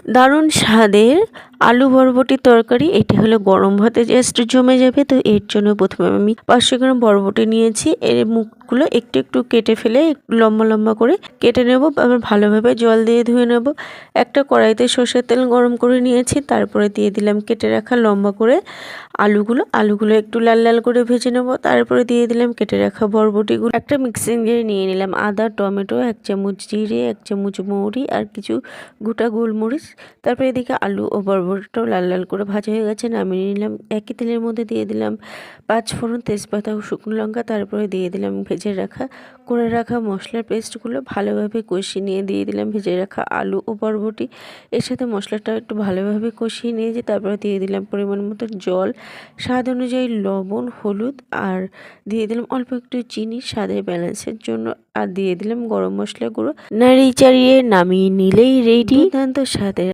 দারুণ স্বাদের আলু বরবটির তরকারি। এটি হলো গরম ভাতে জাস্ট জমে যাবে। তো এর জন্য প্রথমে আমি 500 গ্রাম বরবটি নিয়েছি। এর মুখগুলো একটু একটু কেটে ফেলে লম্বা লম্বা করে কেটে নেব। আবার ভালোভাবে জল দিয়ে ধুয়ে নেব। একটা কড়াইতে সর্ষের তেল গরম করে নিয়েছি, তারপরে দিয়ে দিলাম কেটে রাখা লম্বা করে আলুগুলো একটু লাল লাল করে ভেজে নেব। তারপরে দিয়ে দিলাম কেটে রাখা বরবটিগুলো। একটা মিক্সিং জারে নিয়ে নিলাম আদা, টমেটো, 1 চামচ জিরে, 1 চামচ মৌরি আর কিছু গোটা গোলমরিচ। তারপরে এদিকে আলু ও বরবটিটাও লাল লাল করে ভাজা হয়ে গেছে, নামিয়ে নিলাম। একই তেলের মধ্যে দিয়ে দিলাম 5 ফোড়ন, তেজপাতা ও শুকনো লঙ্কা। তারপরে দিয়ে দিলাম ভেজে করে রাখা মশলার পেস্টগুলো। ভালোভাবে কষিয়ে নিয়ে দিয়ে দিলাম ভেজে রাখা আলু ও বরবটি। এর সাথে মশলাটা একটু ভালোভাবে কষিয়ে নিয়েছি। তারপরে দিয়ে দিলাম পরিমাণ মতো জল, স্বাদ অনুযায়ী লবণ, হলুদ আর দিয়ে দিলাম অল্প একটু চিনি স্বাদের ব্যালেন্সের জন্য। আর দিয়ে দিলাম গরম মশলা গুঁড়ো। নাড়িয়ে চাড়িয়ে নামিয়ে নিলেই রেডি দুর্দান্ত স্বাদের